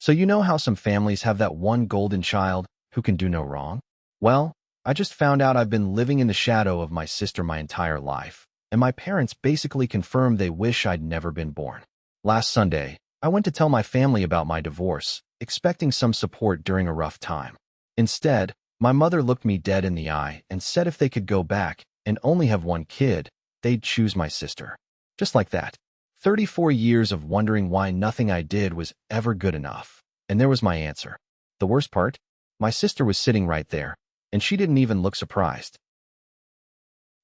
So you know how some families have that one golden child who can do no wrong? Well, I just found out I've been living in the shadow of my sister my entire life, and my parents basically confirmed they wish I'd never been born. Last Sunday, I went to tell my family about my divorce, expecting some support during a rough time. Instead, my mother looked me dead in the eye and said if they could go back and only have one kid, they'd choose my sister. Just like that. 34 years of wondering why nothing I did was ever good enough. And there was my answer. The worst part? My sister was sitting right there, and she didn't even look surprised.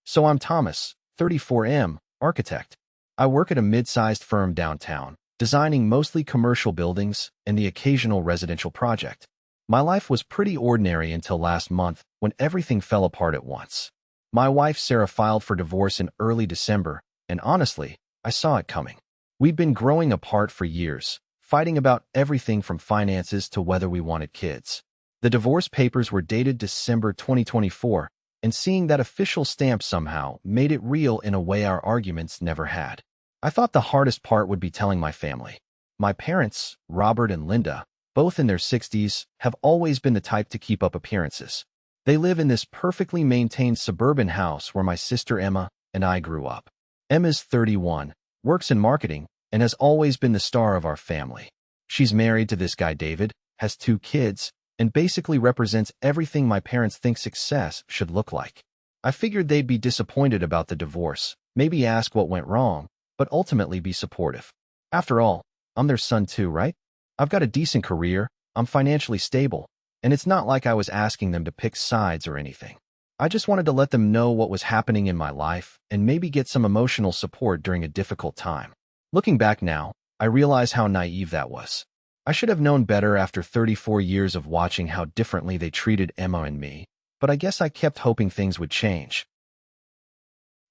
So I'm Thomas, 34M, architect. I work at a mid-sized firm downtown, designing mostly commercial buildings and the occasional residential project. My life was pretty ordinary until last month when everything fell apart at once. My wife Sarah filed for divorce in early December, and honestly, I saw it coming. We'd been growing apart for years, fighting about everything from finances to whether we wanted kids. The divorce papers were dated December 2024, and seeing that official stamp somehow made it real in a way our arguments never had. I thought the hardest part would be telling my family. My parents, Robert and Linda, both in their 60s, have always been the type to keep up appearances. They live in this perfectly maintained suburban house where my sister Emma and I grew up. Emma's 31, works in marketing, and has always been the star of our family. She's married to this guy David, has 2 kids, and basically represents everything my parents think success should look like. I figured they'd be disappointed about the divorce, maybe ask what went wrong, but ultimately be supportive. After all, I'm their son too, right? I've got a decent career, I'm financially stable, and it's not like I was asking them to pick sides or anything. I just wanted to let them know what was happening in my life and maybe get some emotional support during a difficult time. Looking back now, I realize how naive that was. I should have known better after 34 years of watching how differently they treated Emma and me, but I guess I kept hoping things would change.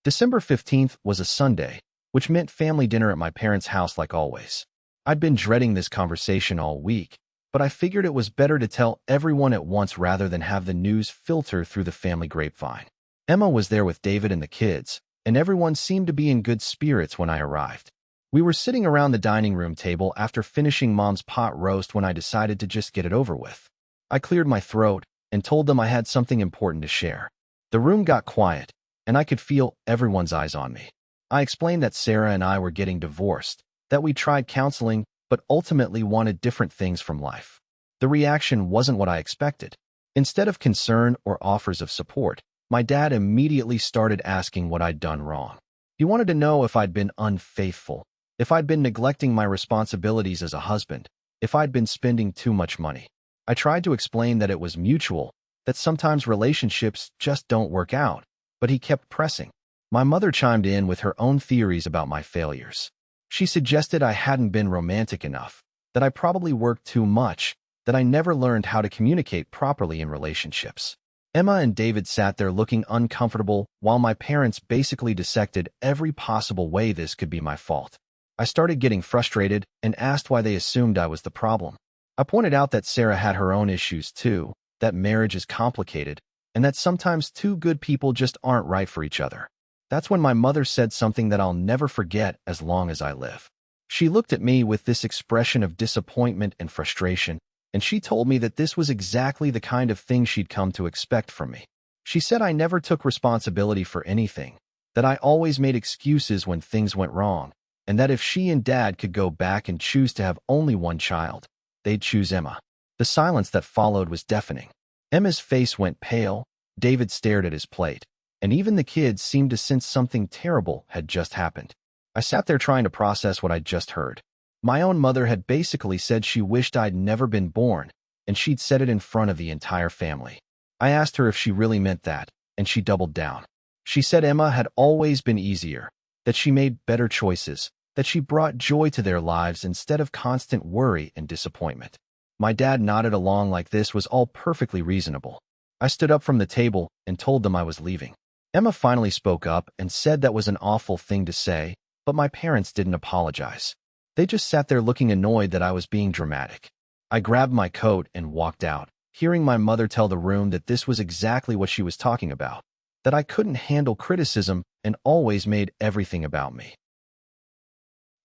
December 15th was a Sunday, which meant family dinner at my parents' house like always. I'd been dreading this conversation all week, but I figured it was better to tell everyone at once rather than have the news filter through the family grapevine. Emma was there with David and the kids, and everyone seemed to be in good spirits when I arrived. We were sitting around the dining room table after finishing Mom's pot roast when I decided to just get it over with. I cleared my throat and told them I had something important to share. The room got quiet, and I could feel everyone's eyes on me. I explained that Sarah and I were getting divorced, that we tried counseling, but ultimately wanted different things from life. The reaction wasn't what I expected. Instead of concern or offers of support, my dad immediately started asking what I'd done wrong. He wanted to know if I'd been unfaithful, if I'd been neglecting my responsibilities as a husband, if I'd been spending too much money. I tried to explain that it was mutual, that sometimes relationships just don't work out, but he kept pressing. My mother chimed in with her own theories about my failures. She suggested I hadn't been romantic enough, that I probably worked too much, that I never learned how to communicate properly in relationships. Emma and David sat there looking uncomfortable while my parents basically dissected every possible way this could be my fault. I started getting frustrated and asked why they assumed I was the problem. I pointed out that Sarah had her own issues too, that marriage is complicated, and that sometimes 2 good people just aren't right for each other. That's when my mother said something that I'll never forget as long as I live. She looked at me with this expression of disappointment and frustration, and she told me that this was exactly the kind of thing she'd come to expect from me. She said I never took responsibility for anything, that I always made excuses when things went wrong, and that if she and Dad could go back and choose to have only one child, they'd choose Emma. The silence that followed was deafening. Emma's face went pale, David stared at his plate, and even the kids seemed to sense something terrible had just happened. I sat there trying to process what I'd just heard. My own mother had basically said she wished I'd never been born, and she'd said it in front of the entire family. I asked her if she really meant that, and she doubled down. She said Emma had always been easier, that she made better choices, that she brought joy to their lives instead of constant worry and disappointment. My dad nodded along like this was all perfectly reasonable. I stood up from the table and told them I was leaving. Emma finally spoke up and said that was an awful thing to say, but my parents didn't apologize. They just sat there looking annoyed that I was being dramatic. I grabbed my coat and walked out, hearing my mother tell the room that this was exactly what she was talking about, that I couldn't handle criticism and always made everything about me.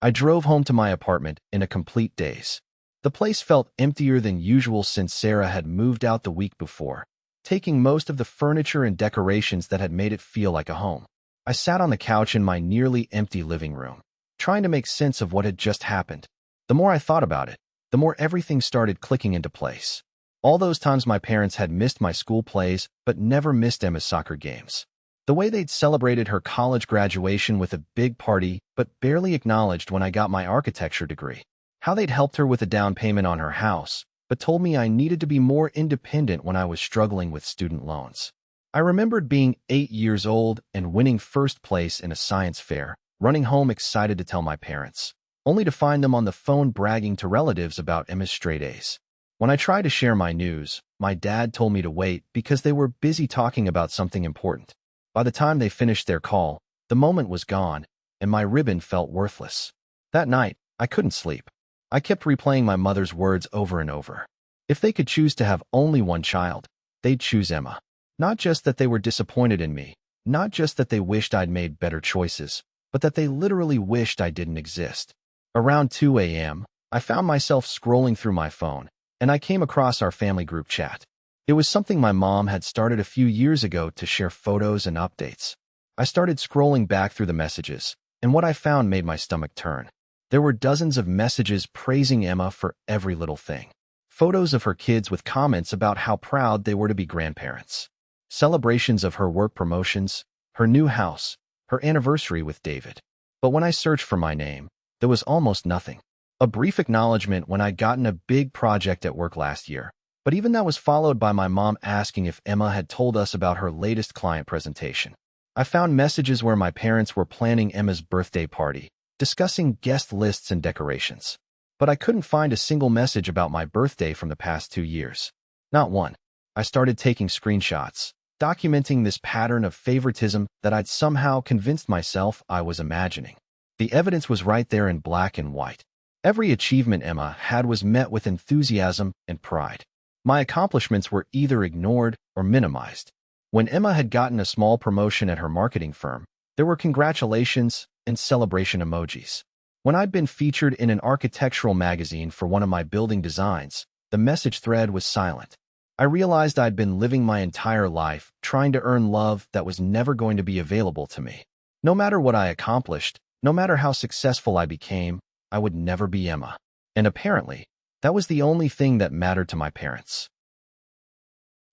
I drove home to my apartment in a complete daze. The place felt emptier than usual since Sarah had moved out the week before, taking most of the furniture and decorations that had made it feel like a home. I sat on the couch in my nearly empty living room, trying to make sense of what had just happened. The more I thought about it, the more everything started clicking into place. All those times my parents had missed my school plays but never missed Emma's soccer games. The way they'd celebrated her college graduation with a big party but barely acknowledged when I got my architecture degree. How they'd helped her with a down payment on her house, but told me I needed to be more independent when I was struggling with student loans. I remembered being 8 years old and winning first place in a science fair, running home excited to tell my parents, only to find them on the phone bragging to relatives about Emma's straight A's. When I tried to share my news, my dad told me to wait because they were busy talking about something important. By the time they finished their call, the moment was gone, and my ribbon felt worthless. That night, I couldn't sleep. I kept replaying my mother's words over and over. If they could choose to have only one child, they'd choose Emma. Not just that they were disappointed in me, not just that they wished I'd made better choices, but that they literally wished I didn't exist. Around 2 a.m., I found myself scrolling through my phone, and I came across our family group chat. It was something my mom had started a few years ago to share photos and updates. I started scrolling back through the messages, and what I found made my stomach turn. There were dozens of messages praising Emma for every little thing. Photos of her kids with comments about how proud they were to be grandparents. Celebrations of her work promotions, her new house, her anniversary with David. But when I searched for my name, there was almost nothing. A brief acknowledgement when I'd gotten a big project at work last year. But even that was followed by my mom asking if Emma had told us about her latest client presentation. I found messages where my parents were planning Emma's birthday party, discussing guest lists and decorations. But I couldn't find a single message about my birthday from the past 2 years. Not one. I started taking screenshots, documenting this pattern of favoritism that I'd somehow convinced myself I was imagining. The evidence was right there in black and white. Every achievement Emma had was met with enthusiasm and pride. My accomplishments were either ignored or minimized. When Emma had gotten a small promotion at her marketing firm, there were congratulations and celebration emojis. When I'd been featured in an architectural magazine for one of my building designs, the message thread was silent. I realized I'd been living my entire life trying to earn love that was never going to be available to me. No matter what I accomplished, no matter how successful I became, I would never be Emma. And apparently, that was the only thing that mattered to my parents.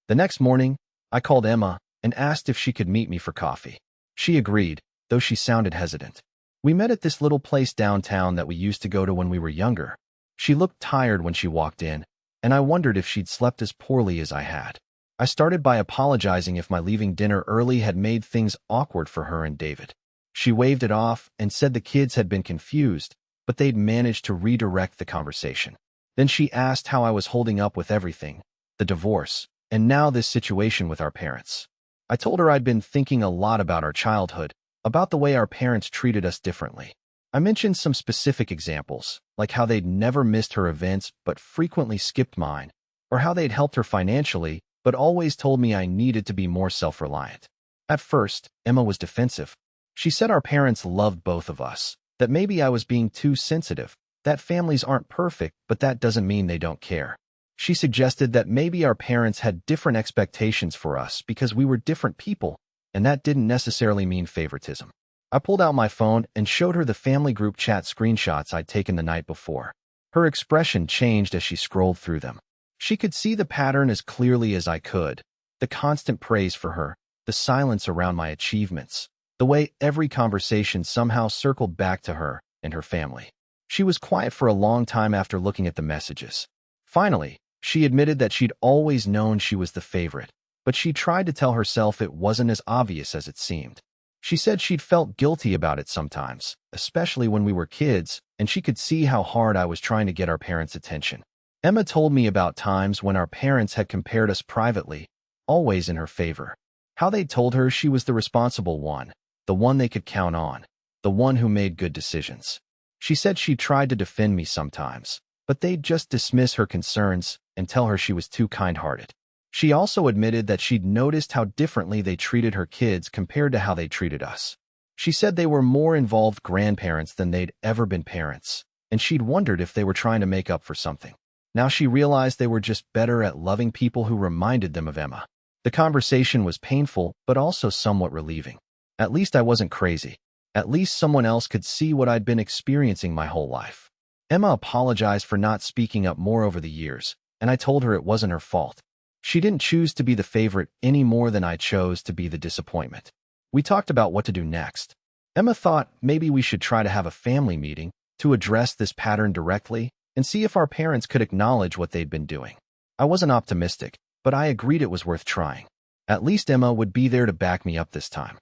The next morning, I called Emma and asked if she could meet me for coffee. She agreed, though she sounded hesitant. We met at this little place downtown that we used to go to when we were younger. She looked tired when she walked in, and I wondered if she'd slept as poorly as I had. I started by apologizing if my leaving dinner early had made things awkward for her and David. She waved it off and said the kids had been confused, but they'd managed to redirect the conversation. Then she asked how I was holding up with everything, the divorce, and now this situation with our parents. I told her I'd been thinking a lot about our childhood, about the way our parents treated us differently. I mentioned some specific examples, like how they'd never missed her events but frequently skipped mine, or how they'd helped her financially but always told me I needed to be more self-reliant. At first, Emma was defensive. She said our parents loved both of us, that maybe I was being too sensitive, that families aren't perfect, but that doesn't mean they don't care. She suggested that maybe our parents had different expectations for us because we were different people, and that didn't necessarily mean favoritism. I pulled out my phone and showed her the family group chat screenshots I'd taken the night before. Her expression changed as she scrolled through them. She could see the pattern as clearly as I could, the constant praise for her, the silence around my achievements, the way every conversation somehow circled back to her and her family. She was quiet for a long time after looking at the messages. Finally, she admitted that she'd always known she was the favorite, but she tried to tell herself it wasn't as obvious as it seemed. She said she'd felt guilty about it sometimes, especially when we were kids, and she could see how hard I was trying to get our parents' attention. Emma told me about times when our parents had compared us privately, always in her favor. How they'd told her she was the responsible one, the one they could count on, the one who made good decisions. She said she tried to defend me sometimes, but they'd just dismiss her concerns and tell her she was too kind-hearted. She also admitted that she'd noticed how differently they treated her kids compared to how they treated us. She said they were more involved grandparents than they'd ever been parents, and she'd wondered if they were trying to make up for something. Now she realized they were just better at loving people who reminded them of Emma. The conversation was painful, but also somewhat relieving. At least I wasn't crazy. At least someone else could see what I'd been experiencing my whole life. Emma apologized for not speaking up more over the years, and I told her it wasn't her fault. She didn't choose to be the favorite any more than I chose to be the disappointment. We talked about what to do next. Emma thought maybe we should try to have a family meeting to address this pattern directly and see if our parents could acknowledge what they'd been doing. I wasn't optimistic, but I agreed it was worth trying. At least Emma would be there to back me up this time.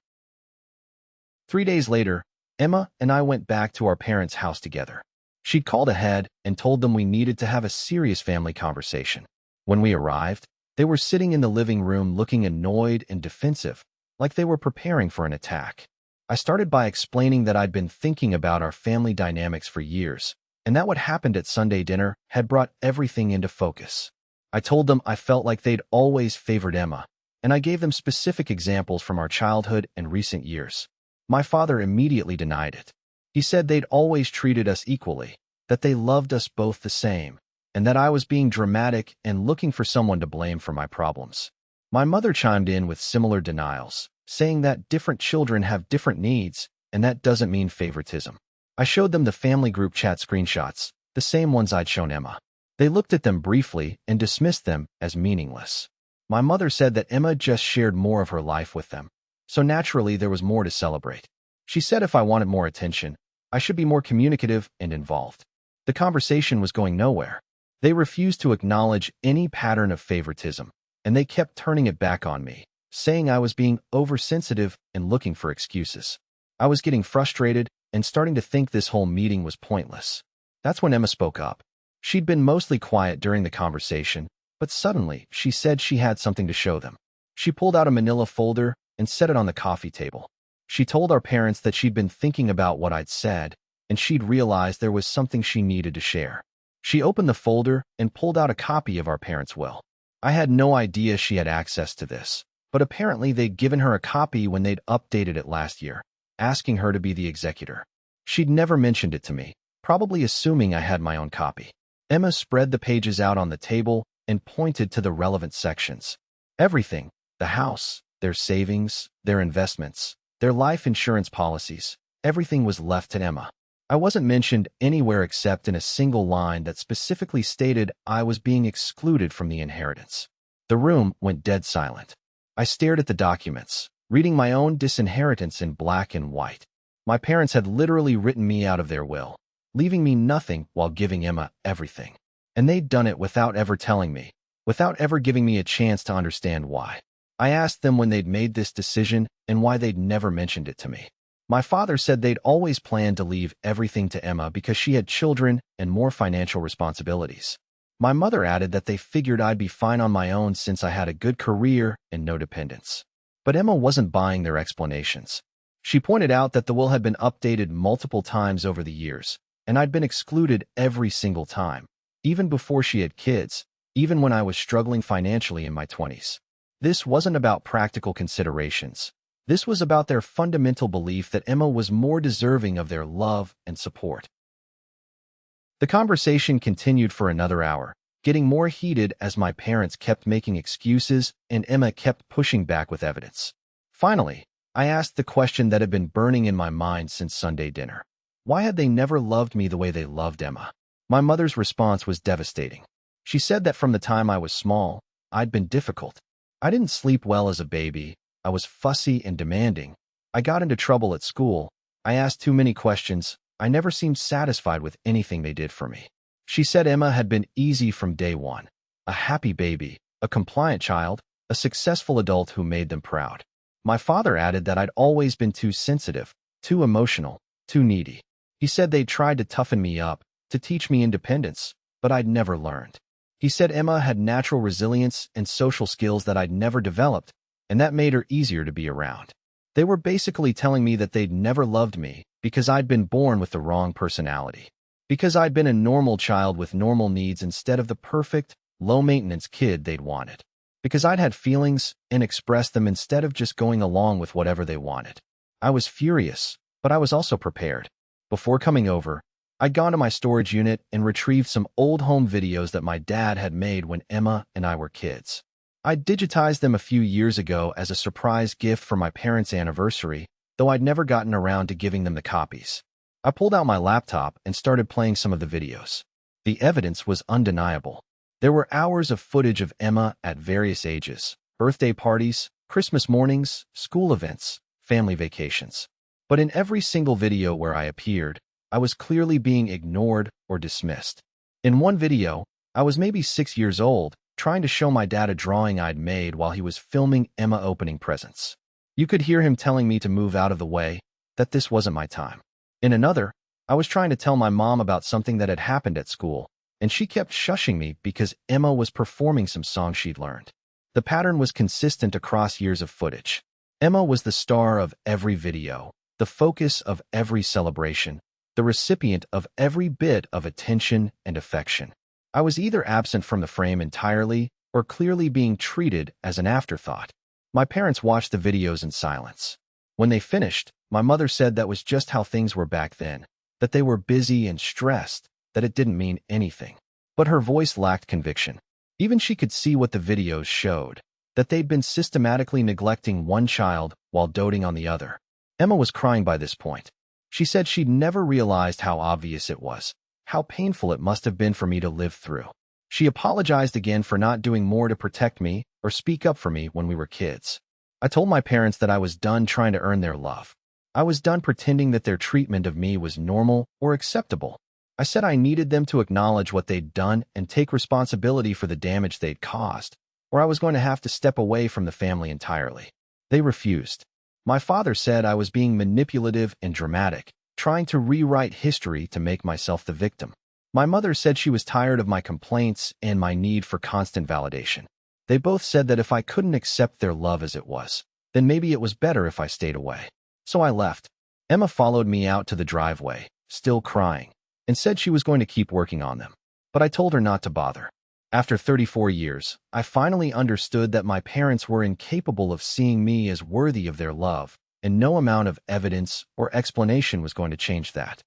3 days later, Emma and I went back to our parents' house together. She'd called ahead and told them we needed to have a serious family conversation. When we arrived, they were sitting in the living room looking annoyed and defensive, like they were preparing for an attack. I started by explaining that I'd been thinking about our family dynamics for years, and that what happened at Sunday dinner had brought everything into focus. I told them I felt like they'd always favored Emma, and I gave them specific examples from our childhood and recent years. My father immediately denied it. He said they'd always treated us equally, that they loved us both the same, and that I was being dramatic and looking for someone to blame for my problems. My mother chimed in with similar denials, saying that different children have different needs, and that doesn't mean favoritism. I showed them the family group chat screenshots, the same ones I'd shown Emma. They looked at them briefly and dismissed them as meaningless. My mother said that Emma just shared more of her life with them, so naturally there was more to celebrate. She said if I wanted more attention, I should be more communicative and involved. The conversation was going nowhere. They refused to acknowledge any pattern of favoritism, and they kept turning it back on me, saying I was being oversensitive and looking for excuses. I was getting frustrated and starting to think this whole meeting was pointless. That's when Emma spoke up. She'd been mostly quiet during the conversation, but suddenly she said she had something to show them. She pulled out a manila folder and set it on the coffee table. She told our parents that she'd been thinking about what I'd said, and she'd realized there was something she needed to share. She opened the folder and pulled out a copy of our parents' will. I had no idea she had access to this, but apparently they'd given her a copy when they'd updated it last year, asking her to be the executor. She'd never mentioned it to me, probably assuming I had my own copy. Emma spread the pages out on the table and pointed to the relevant sections. Everything, the house, their savings, their investments, their life insurance policies, everything was left to Emma. I wasn't mentioned anywhere except in a single line that specifically stated I was being excluded from the inheritance. The room went dead silent. I stared at the documents, reading my own disinheritance in black and white. My parents had literally written me out of their will, leaving me nothing while giving Emma everything. And they'd done it without ever telling me, without ever giving me a chance to understand why. I asked them when they'd made this decision and why they'd never mentioned it to me. My father said they'd always planned to leave everything to Emma because she had children and more financial responsibilities. My mother added that they figured I'd be fine on my own since I had a good career and no dependents. But Emma wasn't buying their explanations. She pointed out that the will had been updated multiple times over the years, and I'd been excluded every single time, even before she had kids, even when I was struggling financially in my 20s. This wasn't about practical considerations. This was about their fundamental belief that Emma was more deserving of their love and support. The conversation continued for another hour, getting more heated as my parents kept making excuses and Emma kept pushing back with evidence. Finally, I asked the question that had been burning in my mind since Sunday dinner. Why had they never loved me the way they loved Emma? My mother's response was devastating. She said that from the time I was small, I'd been difficult. I didn't sleep well as a baby. I was fussy and demanding. I got into trouble at school. I asked too many questions. I never seemed satisfied with anything they did for me. She said Emma had been easy from day one. A happy baby, a compliant child, a successful adult who made them proud. My father added that I'd always been too sensitive, too emotional, too needy. He said they'd tried to toughen me up, to teach me independence, but I'd never learned. He said Emma had natural resilience and social skills that I'd never developed, and that made her easier to be around. They were basically telling me that they'd never loved me because I'd been born with the wrong personality. Because I'd been a normal child with normal needs instead of the perfect, low-maintenance kid they'd wanted. Because I'd had feelings and expressed them instead of just going along with whatever they wanted. I was furious, but I was also prepared. Before coming over, I'd gone to my storage unit and retrieved some old home videos that my dad had made when Emma and I were kids. I digitized them a few years ago as a surprise gift for my parents' anniversary, though I'd never gotten around to giving them the copies. I pulled out my laptop and started playing some of the videos. The evidence was undeniable. There were hours of footage of Emma at various ages, birthday parties, Christmas mornings, school events, family vacations. But in every single video where I appeared, I was clearly being ignored or dismissed. In one video, I was maybe 6 years old, trying to show my dad a drawing I'd made while he was filming Emma opening presents. You could hear him telling me to move out of the way, that this wasn't my time. In another, I was trying to tell my mom about something that had happened at school, and she kept shushing me because Emma was performing some song she'd learned. The pattern was consistent across years of footage. Emma was the star of every video, the focus of every celebration, the recipient of every bit of attention and affection. I was either absent from the frame entirely or clearly being treated as an afterthought. My parents watched the videos in silence. When they finished, my mother said that was just how things were back then, that they were busy and stressed, that it didn't mean anything. But her voice lacked conviction. Even she could see what the videos showed, that they'd been systematically neglecting one child while doting on the other. Emma was crying by this point. She said she'd never realized how obvious it was, how painful it must have been for me to live through. She apologized again for not doing more to protect me or speak up for me when we were kids. I told my parents that I was done trying to earn their love. I was done pretending that their treatment of me was normal or acceptable. I said I needed them to acknowledge what they'd done and take responsibility for the damage they'd caused, or I was going to have to step away from the family entirely. They refused. My father said I was being manipulative and dramatic, trying to rewrite history to make myself the victim. My mother said she was tired of my complaints and my need for constant validation. They both said that if I couldn't accept their love as it was, then maybe it was better if I stayed away. So I left. Emma followed me out to the driveway, still crying, and said she was going to keep working on them. But I told her not to bother. After 34 years, I finally understood that my parents were incapable of seeing me as worthy of their love, and no amount of evidence or explanation was going to change that.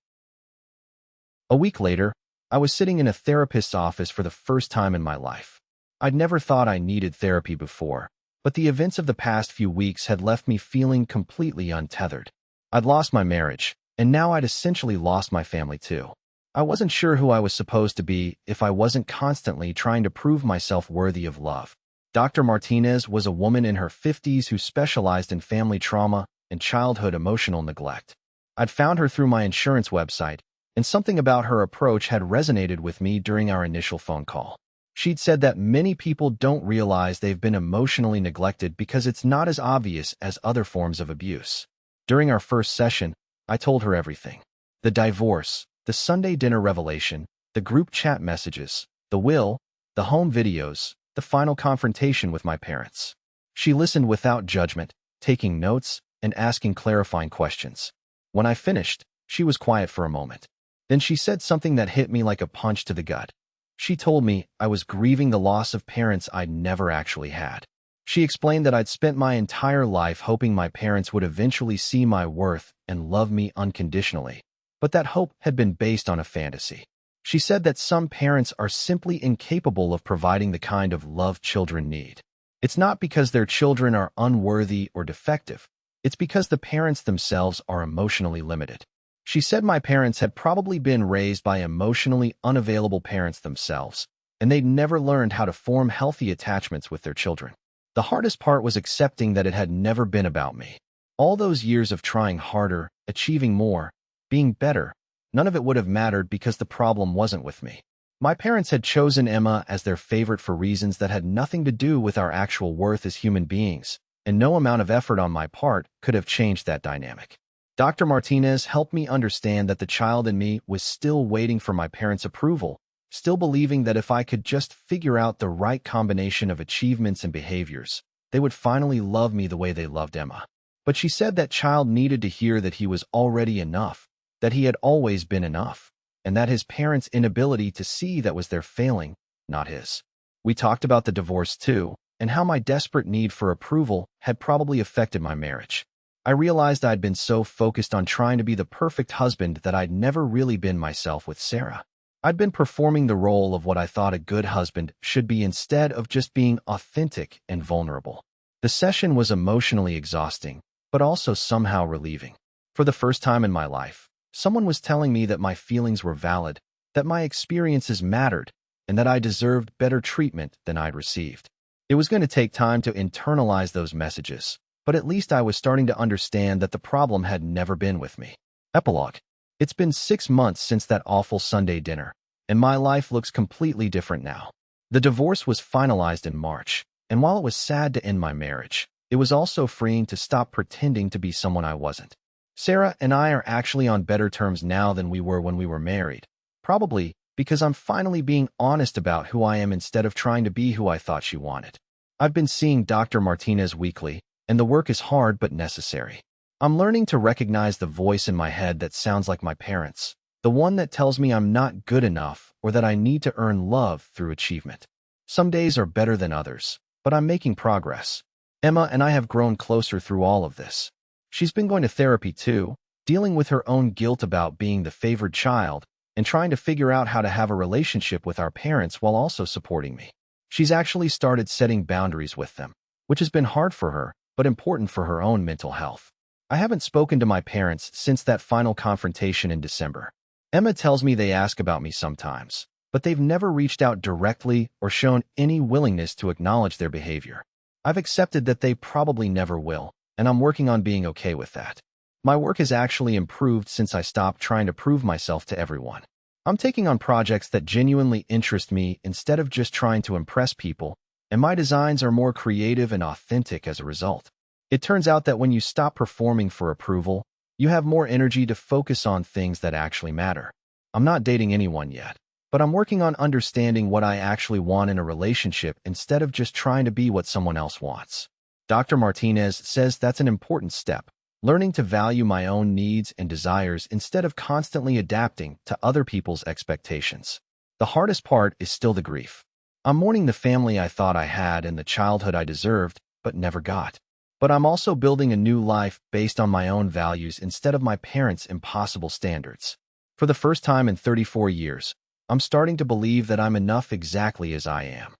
A week later, I was sitting in a therapist's office for the first time in my life. I'd never thought I needed therapy before, but the events of the past few weeks had left me feeling completely untethered. I'd lost my marriage, and now I'd essentially lost my family too. I wasn't sure who I was supposed to be if I wasn't constantly trying to prove myself worthy of love. Dr. Martinez was a woman in her 50s who specialized in family trauma and childhood emotional neglect. I'd found her through my insurance website, and something about her approach had resonated with me during our initial phone call. She'd said that many people don't realize they've been emotionally neglected because it's not as obvious as other forms of abuse. During our first session, I told her everything. The divorce, the Sunday dinner revelation, the group chat messages, the will, the home videos, the final confrontation with my parents. She listened without judgment, taking notes and asking clarifying questions. When I finished, she was quiet for a moment. Then she said something that hit me like a punch to the gut. She told me I was grieving the loss of parents I'd never actually had. She explained that I'd spent my entire life hoping my parents would eventually see my worth and love me unconditionally, but that hope had been based on a fantasy. She said that some parents are simply incapable of providing the kind of love children need. It's not because their children are unworthy or defective. It's because the parents themselves are emotionally limited. She said my parents had probably been raised by emotionally unavailable parents themselves, and they'd never learned how to form healthy attachments with their children. The hardest part was accepting that it had never been about me. All those years of trying harder, achieving more, being better, none of it would have mattered because the problem wasn't with me. My parents had chosen Emma as their favorite for reasons that had nothing to do with our actual worth as human beings, and no amount of effort on my part could have changed that dynamic. Dr. Martinez helped me understand that the child in me was still waiting for my parents' approval, still believing that if I could just figure out the right combination of achievements and behaviors, they would finally love me the way they loved Emma. But she said that child needed to hear that he was already enough, that he had always been enough, and that his parents' inability to see that was their failing, not his. We talked about the divorce too, and how my desperate need for approval had probably affected my marriage. I realized I'd been so focused on trying to be the perfect husband that I'd never really been myself with Sarah. I'd been performing the role of what I thought a good husband should be instead of just being authentic and vulnerable. The session was emotionally exhausting, but also somehow relieving. For the first time in my life, someone was telling me that my feelings were valid, that my experiences mattered, and that I deserved better treatment than I'd received. It was going to take time to internalize those messages, but at least I was starting to understand that the problem had never been with me. Epilogue. It's been 6 months since that awful Sunday dinner, and my life looks completely different now. The divorce was finalized in March, and while it was sad to end my marriage, it was also freeing to stop pretending to be someone I wasn't. Sarah and I are actually on better terms now than we were when we were married, probably because I'm finally being honest about who I am instead of trying to be who I thought she wanted. I've been seeing Dr. Martinez weekly, and the work is hard but necessary. I'm learning to recognize the voice in my head that sounds like my parents, the one that tells me I'm not good enough or that I need to earn love through achievement. Some days are better than others, but I'm making progress. Emma and I have grown closer through all of this. She's been going to therapy too, dealing with her own guilt about being the favored child and trying to figure out how to have a relationship with our parents while also supporting me. She's actually started setting boundaries with them, which has been hard for her, but important for her own mental health. I haven't spoken to my parents since that final confrontation in December. Emma tells me they ask about me sometimes, but they've never reached out directly or shown any willingness to acknowledge their behavior. I've accepted that they probably never will, and I'm working on being okay with that. My work has actually improved since I stopped trying to prove myself to everyone. I'm taking on projects that genuinely interest me instead of just trying to impress people, and my designs are more creative and authentic as a result. It turns out that when you stop performing for approval, you have more energy to focus on things that actually matter. I'm not dating anyone yet, but I'm working on understanding what I actually want in a relationship instead of just trying to be what someone else wants. Dr. Martinez says that's an important step, learning to value my own needs and desires instead of constantly adapting to other people's expectations. The hardest part is still the grief. I'm mourning the family I thought I had and the childhood I deserved, but never got. But I'm also building a new life based on my own values instead of my parents' impossible standards. For the first time in 34 years, I'm starting to believe that I'm enough exactly as I am.